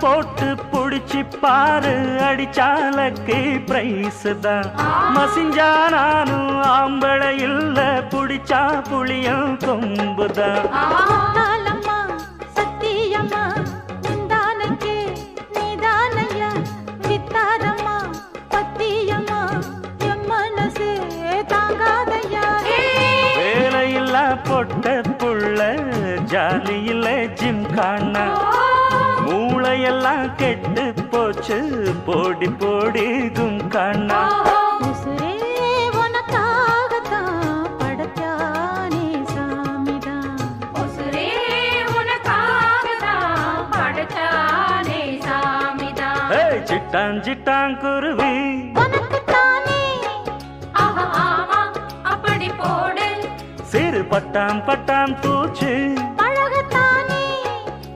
போட்டு புடிச்சு பாரு அடிச்சாலக்கு பிரைஸ் தான் மசிஞ்சா நானும் ஆம்பளை இல்ல புடிச்சா புளியும் கொம்புதான் வேலையில்லா பொட்ட புள்ள ஜாலியில ஜிம் காண மூளையெல்லாம் கெட்டு போச்சு போடி போடி கும் காணா சிட்டான் சிட்டான் குருவி சிறு பட்டாம் பட்டாம் பூச்சி